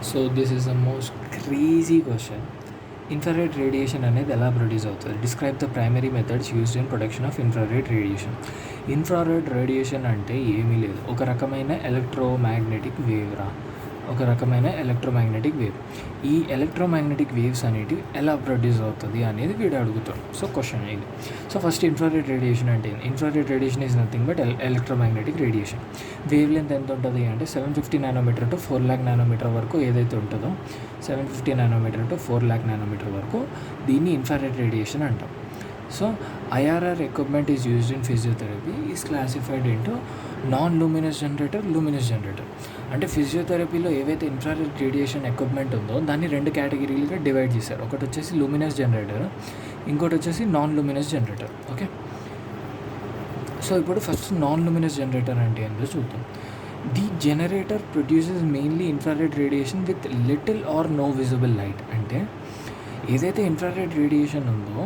So this is the most crazy question. Infrared radiation అనేది ఎలా produce అవుతుంది? Describe the primary methods used in production of infrared radiation. Infrared radiation అంటే ఏమీ లేదు, ఒక రకమైన ఎలక్ట్రోమాగ్నెటిక్ వేవ్ రా, ఒక రకమైన ఎలక్ట్రోమాగ్నెటిక్ వేవ్. ఈ ఎలక్ట్రోమాగ్నెటిక్ వేవ్స్ అనేటివి ఎలా ప్రొడ్యూస్ అవుతుంది అనేది వీడు అడుగుతాడు. సో క్వశ్చన్ ఇది. సో ఫస్ట్ ఇన్ఫ్రారెడ్ రేడియేషన్ అంటే infrared radiation is nothing but electromagnetic radiation. Wave length ఎంత ఉంటుంది అంటే 750 నానోమీటర్ టు 4 lakh నానోమీటర్ వరకు ఏదైతే ఉంటుందో 750 నానోమీటర్ టు 4 lakh నానోమీటర్ వరకు దీన్ని ఇన్ఫ్రారెడ్ రేడియేషన్ అంటాం. So IRR equipment is used in physiotherapy is classified into non luminous generator, luminous generator. అంటే ఫిజియోథెరపీలో ఏవైతే ఇన్ఫ్రారెడ్ రేడియేషన్ ఎక్విప్మెంట్ ఉందో దాన్ని 2 కేటగిరీలుగా డివైడ్ చేశారు. ఒకటి వచ్చేసి లూమినస్ జనరేటర్, ఇంకోటి వచ్చేసి non luminous generator. Okay, so ఇప్పుడు ఫస్ట్ నాన్ లూమినస్ జనరేటర్ అంటే ఏంటో చూద్దాం. The generator produces mainly infrared radiation with little or no visible light. అంటే ఏదైతే ఇన్ఫ్రారెడ్ రేడియేషన్ ఉందో,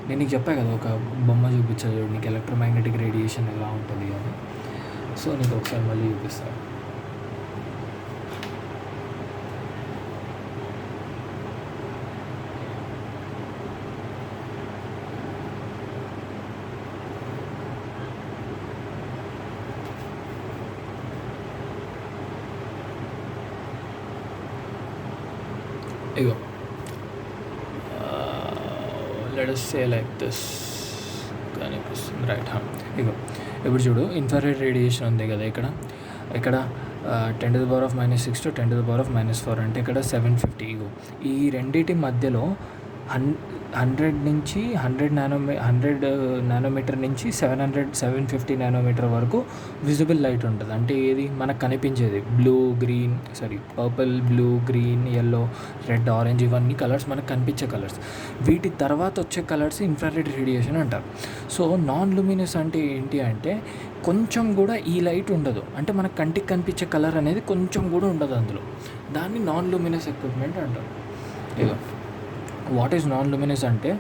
నేను నీకు చెప్పా కదా, ఒక బొమ్మ చూపించాను నీకు ఎలక్ట్రోమాగ్నెటిక్ రేడియేషన్ ఎలా ఉంటుంది అని. సో నీకు ఒకసారి మళ్ళీ చూపిస్తాను. ఇగో let us say like this కనిపిస్తుంది, రైట్? ఇగో ఇప్పుడు చూడు, ఇన్ఫ్రారెడ్ రేడియేషన్ ఉంది కదా ఇక్కడ, ఇక్కడ 10⁻⁻6 to 10⁻⁻4 అంటే ఇక్కడ 750. ఇగో ఈ రెండింటి మధ్యలో 100 నుంచి 100 నానోమీటర్ నుంచి 750 నానోమీటర్ వరకు విజిబుల్ లైట్ ఉంటుంది. అంటే ఏది మనకు కనిపించేది purple, blue, green, yellow, red, orange, ఇవన్నీ కలర్స్ మనకు కనిపించే కలర్స్. వీటి తర్వాత వచ్చే కలర్స్ ఇన్ఫ్రారెడ్ రేడియేషన్ అంటారు. సో నాన్ లూమినస్ అంటే ఏంటి అంటే కొంచెం కూడా ఈ లైట్ ఉండదు, అంటే మన కంటికి కనిపించే కలర్ అనేది కొంచెం కూడా ఉండదు అందులో. దాన్ని నాన్ లూమినస్ ఎక్విప్మెంట్ అంటారు. ఇగో వాట్ ఈజ్ నాన్ లూమినస్ అంటే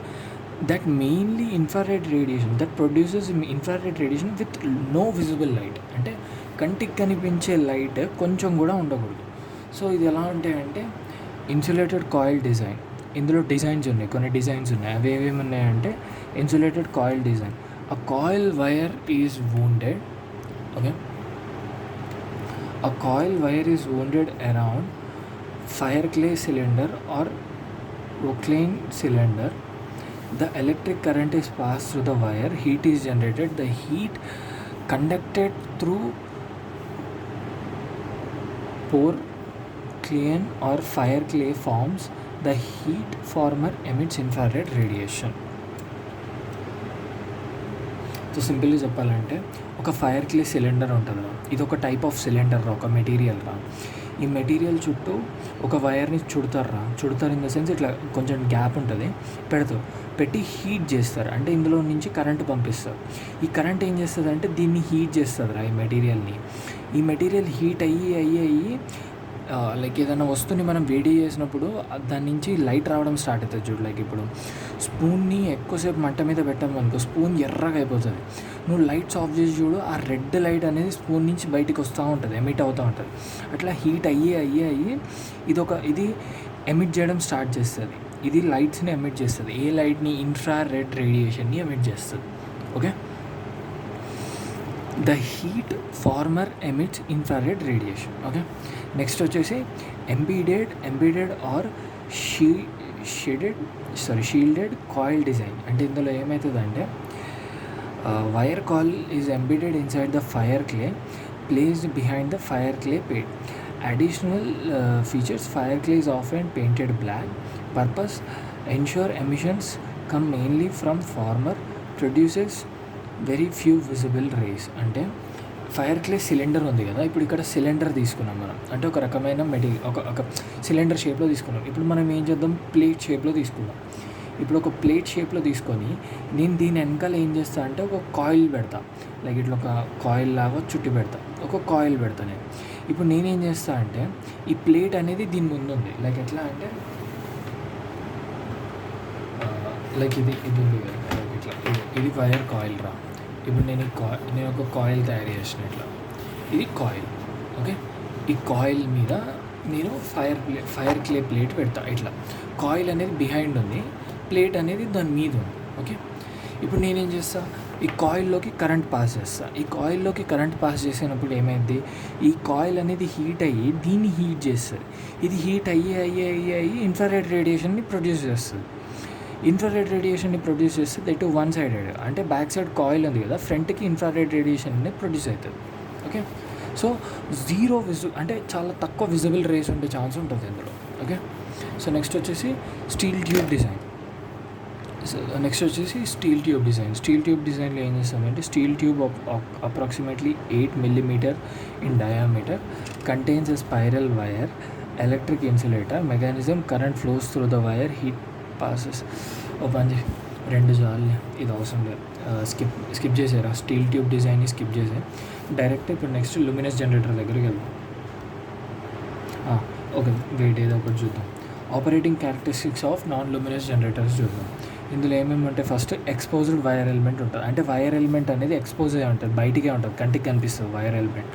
that mainly infrared radiation that produces infrared radiation with no visible light. అంటే కంటికి కనిపించే లైట్ కొంచెం కూడా ఉండకూడదు. సో ఇది ఎలా ఉంటాయంటే ఇన్సులేటెడ్ కాయిల్ డిజైన్. ఇందులో డిజైన్స్ ఉన్నాయి, కొన్ని డిజైన్స్ ఉన్నాయి. అవి ఏమేమి ఉన్నాయంటే insulated coil design. Uh coil wire is wounded. Okay, uh coil wire is wounded around fire clay cylinder or Proclaim cylinder. The electric current is passed through the wire. Heat is generated. The heat conducted through porcelain or fire clay forms. The heat former emits infrared radiation. So సింపుల్గా చెప్పాలంటే ఒక fire clay cylinder ఉంటుంది రా, ఇది ఒక type of cylinder రా, ఒక material రా. ఈ మెటీరియల్ చుట్టూ ఒక వైర్ని చుడతారు ఇన్ ద సెన్స్ ఇట్లా కొంచెం గ్యాప్ ఉంటుంది, పెట్టి హీట్ చేస్తారు. అంటే ఇందులో నుంచి కరెంట్ పంపిస్తారు. ఈ కరెంట్ ఏం చేస్తుంది అంటే దీన్ని హీట్ చేస్తుంది రా, ఈ మెటీరియల్ని. ఈ మెటీరియల్ హీట్ అయ్యి లైక్ ఏదైనా వస్తువుని మనం వేడి చేసినప్పుడు దాని నుంచి లైట్ రావడం స్టార్ట్ అవుతుంది చూడు. లైక్ ఇప్పుడు స్పూన్ని ఎక్కువసేపు మంట మీద పెట్టామనుకో స్పూన్ ఎర్రగా అయిపోతుంది. నువ్వు లైట్స్ ఆఫ్ చేసి చూడు, ఆ రెడ్ లైట్ అనేది స్పూన్ నుంచి బయటికి వస్తూ ఉంటుంది, ఎమిట్ అవుతూ ఉంటుంది. అట్లా హీట్ అయ్యి ఇది ఎమిట్ చేయడం స్టార్ట్ చేస్తుంది. ఇది లైట్స్ని ఎమిట్ చేస్తుంది. ఏ లైట్ని? ఇన్ఫ్రారెడ్ రేడియేషన్ని ఎమిట్ చేస్తుంది. Okay, the heat former emits infrared radiation. Okay, next వచ్చేసి embedded or shielded coil design. అంటే ఇందులో ఏమవుతుందంటే wire coil is embedded inside the fire clay placed behind the fire clay plate. Additional features, fire clay is often painted black. Purpose, ensure emissions come mainly from former, produces very few visible rays. అంటే fire clay cylinder ఉంది కదా, ఇప్పుడు ఇక్కడ cylinder తీసుకున్నాం మనం, అంటే ఒక రకమైన ఒక సిలిండర్ షేప్లో తీసుకున్నాం. ఇప్పుడు మనం ఏం చేద్దాం, ప్లేట్ షేప్లో తీసుకున్నాం. ఇప్పుడు ఒక ప్లేట్ షేప్లో తీసుకొని నేను దీని వెనకాల ఏం చేస్తా అంటే ఒక కాయిల్ పెడతా, లైక్ ఇట్లా ఒక కాయిల్ లాగా చుట్టి పెడతా, ఒక కాయిల్ పెడతా నేను. ఇప్పుడు నేనేం చేస్తా అంటే ఈ ప్లేట్ అనేది దీని ముందు ఉంది, లైక్ ఎట్లా అంటే లైక్ ఇది ఉంది కదా, లైక్ ఇట్లా ఇది వైర్ కాయిల్ రా. ఇప్పుడు నేను ఒక కాయిల్ తయారు చేసిన, ఇట్లా ఇది కాయిల్. ఓకే, ఈ కాయిల్ మీద నేను ఫైర్ క్లే ప్లేట్ పెడతా. ఇట్లా కాయిల్ అనేది బిహైండ్ ఉంది, ప్లేట్ అనేది దాని మీద ఉంది. ఓకే, ఇప్పుడు నేనేం చేస్తా, ఈ కాయిల్లోకి కరెంట్ పాస్ చేస్తా. ఈ కాయిల్లోకి కరెంట్ పాస్ చేసినప్పుడు ఏమైంది, ఈ కాయిల్ అనేది హీట్ అయ్యి దీన్ని హీట్ చేస్తుంది. ఇది హీట్ అయ్యి ఇన్ఫ్రారెడ్ రేడియేషన్ని ప్రొడ్యూస్ చేస్తుంది. ఇన్ఫ్రారెడ్ రేడియేషన్ని ప్రొడ్యూస్ చేస్తే దట్ వన్ సైడెడ్, అంటే బ్యాక్ సైడ్ కాయిల్ ఉంది కదా, ఫ్రంట్కి ఇన్ఫ్రారెడ్ రేడియేషన్ అనేది ప్రొడ్యూస్ అవుతుంది. ఓకే, సో అంటే చాలా తక్కువ విజిబుల్ రేస్ ఉండే ఛాన్స్ ఉంటుంది ఇందులో. ఓకే, సో నెక్స్ట్ వచ్చేసి steel tube design. Steel tube డిజైన్లో ఏం చేస్తామంటే, steel tube approximately 8 millimeter in diameter, contains a spiral wire, electric insulator mechanism, current flows through the wire, heat passes. ఓ పని 2 చాలు, ఇది అవసరం లేదు, స్కిప్ చేసారా, స్టీల్ ట్యూబ్ డిజైన్ని స్కిప్ చేసే డైరెక్ట్. ఇప్పుడు నెక్స్ట్ లూమినస్ జనరేటర్ దగ్గరికి వెళ్దాం. ఓకే వెయిట్, ఏదో ఒకటి చూద్దాం. Operating characteristics of non luminous generators చూద్దాం. ఇందులో ఏమేమంటే, ఫస్ట్ ఎక్స్పోజ్డ్ వైర్ ఎలిమెంట్ ఉంటుంది. అంటే వైర్ ఎలిమెంట్ అనేది ఎక్స్పోజ్ అయ్యి ఉంటుంది, బయటికే ఉంటుంది, కంటికి కనిపిస్తుంది wire element.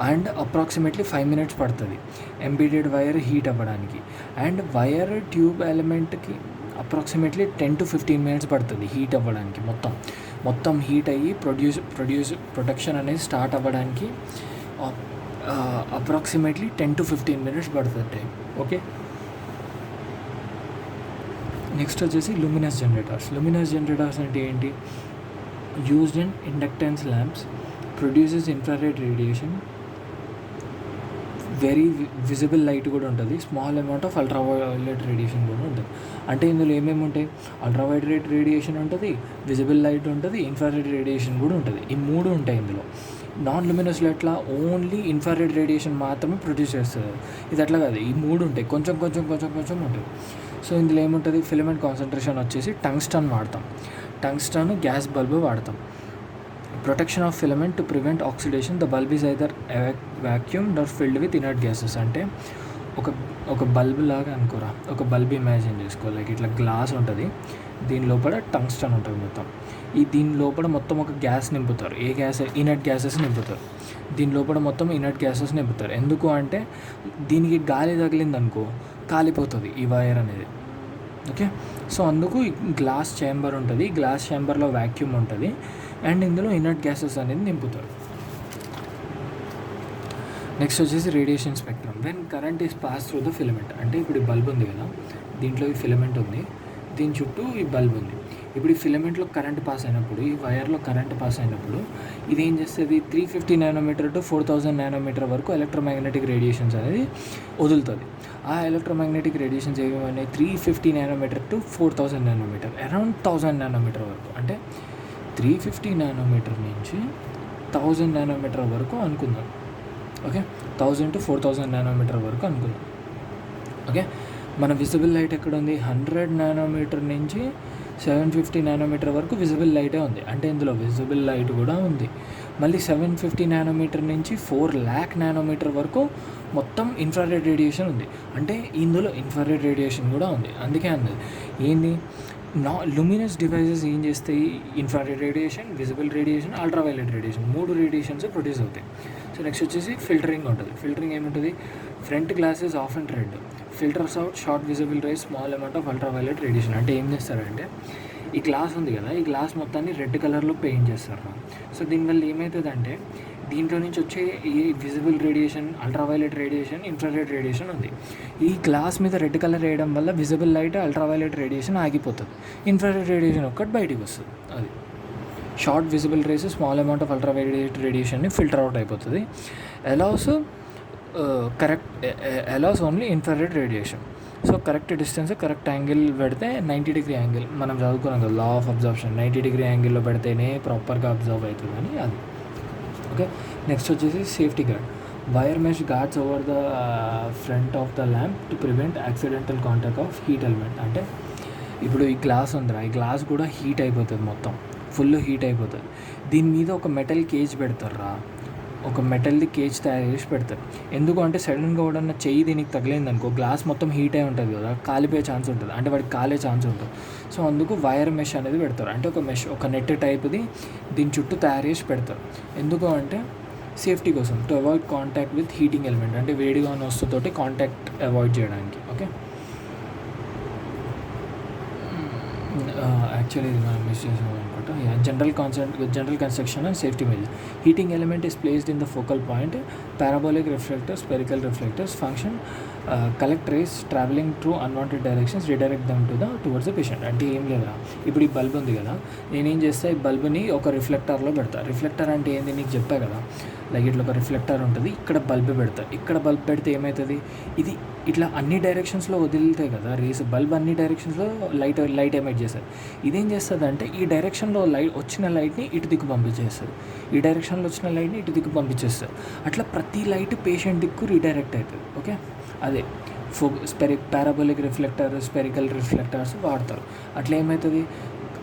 And approximately 5 minutes పడుతుంది ఎంబీడెడ్ వైర్ హీట్ అవ్వడానికి. అండ్ వైర్ ట్యూబ్ ఎలిమెంట్కి అప్రాక్సిమేట్లీ 10 to 15 minutes పడుతుంది హీట్ అవ్వడానికి. మొత్తం హీట్ అయ్యి ప్రొడక్షన్ అనేది స్టార్ట్ అవ్వడానికి అప్రాక్సిమేట్లీ 10 to 15 minutes పడుతుంది టైం. ఓకే, నెక్స్ట్ వచ్చేసి లూమినస్ జనరేటర్స్ అంటే ఏంటి, used in inductance lamps, produces infrared radiation, very visible light కూడా ఉంటుంది, small amount of ultraviolet radiation కూడా ఉంటుంది. అంటే ఇందులో ఏమేమి ఉంటాయి, అల్ట్రావైలెట్ రేడియేషన్ ఉంటుంది, విజిబుల్ లైట్ ఉంటుంది, ఇన్ఫ్రారెడ్ రేడియేషన్ కూడా ఉంటుంది. ఈ 3 ఉంటాయి ఇందులో. నాన్ లూమినస్లో ఎట్లా ఓన్లీ ఇన్ఫ్రారెడ్ రేడియేషన్ మాత్రమే ప్రొడ్యూస్ చేస్తుంది, ఇది అట్లా కాదు, ఈ 3 ఉంటాయి, కొంచెం ఉంటుంది. సో ఇందులో ఏముంటుంది, ఫిలమెంట్ కాన్సన్ట్రేషన్ వచ్చేసి టంగ్స్టన్ వాడతాం, టంగ్స్టన్ గ్యాస్ బల్బ్ వాడతాం. Protection of filament to prevent oxidation, the bulb is either vacuumed or filled with inert gases. అంటే ఒక బల్బ్ లాగా అనుకోరా, ఒక బల్బ్ ఇమాజిన్ చేసుకో, లైక్ ఇట్లా గ్లాస్ ఉంటుంది, దీని లోపల టంగ్స్టన్ ఉంటుంది మొత్తం. దీని లోపల మొత్తం ఒక గ్యాస్ నింపుతారు, ఏ గ్యాస్, ఇనర్ట్ గ్యాసెస్ నింపుతారు. దీని లోపల మొత్తం ఇనర్ట్ గ్యాసెస్ నింపుతారు. ఎందుకు అంటే దీనికి గాలి తగిలిందనుకో కాలిపోతుంది ఈ వైర్ అనేది. ఓకే, సో అందుకు గ్లాస్ ఛాంబర్ ఉంటుంది, గ్లాస్ ఛాంబర్లో వ్యాక్యూమ్ ఉంటుంది, అండ్ ఇందులో ఇనర్ట్ గ్యాసెస్ అనేది నింపుతారు. నెక్స్ట్ వచ్చేసి radiation spectrum. When current is pass through the filament, అంటే ఇప్పుడు ఈ బల్బ్ ఉంది కదా, దీంట్లో ఈ ఫిలమెంట్ ఉంది, దీని చుట్టూ ఈ బల్బ్ ఉంది. ఇప్పుడు ఈ ఫిలమెంట్లో కరెంట్ పాస్ అయినప్పుడు, ఈ వైర్లో కరెంట్ పాస్ అయినప్పుడు ఇది ఏం చేస్తుంది, 350 nanometer to 4000 nanometer వరకు ఎలక్ట్రోమాగ్నెటిక్ రేడియేషన్స్ అనేది వదులుతుంది. ఆ ఎలక్ట్రోమాగ్నెటిక్ రేడియేషన్స్ ఏమేమన్నాయి, 350 nanometer to 4000 nanometer, around 1000 nanometer వరకు. అంటే 350 nanometer నుంచి 1000 nanometer వరకు అనుకుందాం. ఓకే, 1000 to 4000 nanometer వరకు అనుకుందాం. ఓకే, మన విజిబుల్ లైట్ ఎక్కడ ఉంది, 100 nanometer నుంచి 750 nanometer వరకు విజిబుల్ లైటే ఉంది. అంటే ఇందులో విజిబుల్ లైట్ కూడా ఉంది. మళ్ళీ 750 nanometer నుంచి 4 lakh nanometer వరకు మొత్తం ఇన్ఫ్రారెడ్ రేడియేషన్ ఉంది. అంటే ఇందులో ఇన్ఫ్రారెడ్ రేడియేషన్ కూడా ఉంది. అందుకే అన్నది ఏంది, లూమినస్ డివైజెస్ ఏం చేస్తాయి, infrared radiation, visible radiation, ultraviolet radiation, 3 radiations produce అవుతాయి. సో నెక్స్ట్ వచ్చేసి ఫిల్టరింగ్ ఉంటుంది. ఫిల్టరింగ్ ఏముంటుంది, front glasses of and red, filters out short visible rays, small amount of ultraviolet radiation. అంటే ఏం చేస్తారంటే, ఈ గ్లాస్ ఉంది కదా, ఈ గ్లాస్ మొత్తాన్ని రెడ్ కలర్లో పెయింట్ చేస్తారు. సో దీనివల్ల ఏమవుతుందంటే, దీంట్లో నుంచి వచ్చే ఈ visible radiation, ultraviolet radiation, infrared radiation ఉంది. ఈ గ్లాస్ మీద రెడ్ కలర్ వేయడం వల్ల విజిబుల్ లైట్, అల్ట్రావైలెట్ రేడియేషన్ ఆగిపోతుంది, ఇన్ఫ్రారెడ్ రేడియేషన్ ఒక్కటి బయటికి వస్తుంది. అది short visible rays, small amount of ultraviolet రేడియేషన్ని ఫిల్టర్ అవుట్ అయిపోతుంది. Allows only infrared radiation. So correct distance, correct angle పెడితే 90° యాంగిల్, మనం చదువుకున్నాం కదా లా ఆఫ్ అబ్జర్ప్షన్, 90° యాంగిల్లో పెడితేనే ప్రాపర్గా అబ్జర్వ్ అవుతుందని అది. ఓకే, నెక్స్ట్ వచ్చేసి safety gourd. Wire mesh guards over the front of the lamp to prevent accidental contact of heat element. అంటే ఇప్పుడు ఈ గ్లాస్ ఉందిరా, ఈ గ్లాస్ కూడా హీట్ అయిపోతుంది, మొత్తం ఫుల్ హీట్ అయిపోతుంది. దీని మీద ఒక మెటల్ కేజ్ పెడతారా, ఒక మెటల్ది కేజ్ తయారు చేసి పెడతారు. ఎందుకు అంటే సడన్గా కూడా చెయ్యి దీనికి తగిలింది అనుకో, గ్లాస్ మొత్తం హీట్ అయి ఉంటుంది కదా, కాలిపోయే ఛాన్స్ ఉంటుంది, అంటే వాడికి కాలే ఛాన్స్ ఉంటుంది. సో అందుకు వైర్ మెష్ అనేది పెడతారు. అంటే ఒక నెట్ టైప్ది దీని చుట్టూ తయారు చేసి పెడతారు. ఎందుకు అంటే సేఫ్టీ కోసం, to avoid contact with heating element, అంటే వేడిగా ఉన్న వస్తువుతోటి కాంటాక్ట్ అవాయిడ్ చేయడానికి. ఓకే, యాక్చువల్లీ ఇది మనం మిస్ చేసాం అనుకుంటా. General construction and safety measures. Heating element is placed in the focal point. Parabolic reflectors, spherical reflectors function collect rays travelling through unwanted directions, redirect them towards the patient. అంటే ఏం లేదా, ఇప్పుడు ఈ bulb ఉంది కదా, నేనేం చేస్తా, ఈ బల్బ్ని ఒక రిఫ్లెక్టర్లో పెడతా. రిఫ్లెక్టర్ అంటే ఏంది నీకు చెప్పా కదా, లైక్ ఇట్లా ఒక రిఫ్లెక్టర్ ఉంటుంది, ఇక్కడ బల్బ్ పెడతా. ఇక్కడ బల్బ్ పెడితే ఏమవుతుంది, ఇది ఇట్లా అన్ని డైరెక్షన్స్లో వదిలితాయి కదా రేస్. బల్బ్ అన్ని డైరెక్షన్స్లో లైట్ ఎమిట్ చేస్తుంది. ఇదేం చేస్తుంది అంటే ఈ డైరెక్షన్లో వచ్చిన లైట్ని ఇటు దిక్కు పంపించేస్తుంది, ఈ డైరెక్షన్లో వచ్చిన లైట్ని ఇటు దిక్కు పంపించేస్తుంది. అట్లా ప్రతి లైట్ పేషెంట్ దిక్కు రీడైరెక్ట్ అవుతుంది. ఓకే, అదే పారాబోలిక్ రిఫ్లెక్టర్, స్పెరికల్ రిఫ్లెక్టర్స్ వాడతారు. అట్లా ఏమవుతుంది,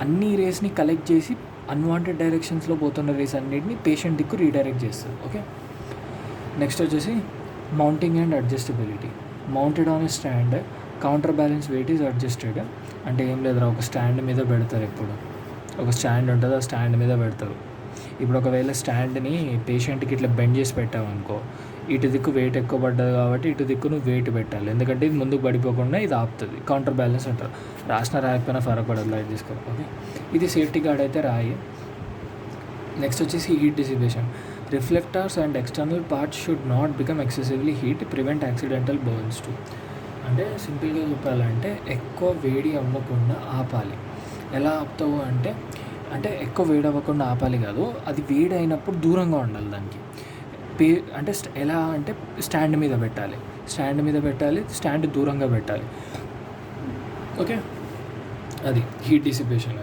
అన్ని రేస్ని కలెక్ట్ చేసి అన్వాంటెడ్ డైరెక్షన్స్లో పోతున్న రేస్ అన్నిటిని పేషెంట్ దిక్కు రీడైరెక్ట్ చేస్తుంది. ఓకే, నెక్స్ట్ వచ్చేసి mounting and adjustability. Mounted on a stand, counter balance weight is adjusted. అంటే ఏం లేదురా, ఒక స్టాండ్ మీద పెడతారు. ఎప్పుడు ఒక స్టాండ్ ఉంటుంది, ఆ స్టాండ్ మీద పెడతారు. ఇప్పుడు ఒకవేళ స్టాండ్ని పేషెంట్కి ఇట్లా బెండ్ చేసి పెట్టామనుకో, ఇటు దిక్కు వెయిట్ ఎక్కువ పడ్డది కాబట్టి ఇటు దిక్కు నువ్వు వెయిట్ పెట్టాలి, ఎందుకంటే ఇది ముందుకు పడిపోకుండా ఇది ఆపుతుంది. కౌంటర్ బ్యాలెన్స్ అంటారు. రాసిన రాయకపోయినా ఫరక్ పడదు, లైట్ తీసుకోవాలి. ఓకే, ఇది సేఫ్టీ గార్డ్ అయితే రాయి. నెక్స్ట్ వచ్చేసి heat dissipation. Reflectors and external parts should not become excessively heat, prevent accidental burns to. అంటే సింపుల్గా చెప్పాలంటే ఎక్కువ వేడి అవ్వకుండా ఆపాలి. ఎలా ఆపుతావు అంటే ఎక్కువ వేడి అవ్వకుండా ఆపాలి కాదు, అది వేడి అయినప్పుడు దూరంగా ఉండాలి దానికి. అంటే ఎలా అంటే స్టాండ్ మీద పెట్టాలి, స్టాండ్ దూరంగా పెట్టాలి. ఓకే, అది హీట్ డిసిపేషన్.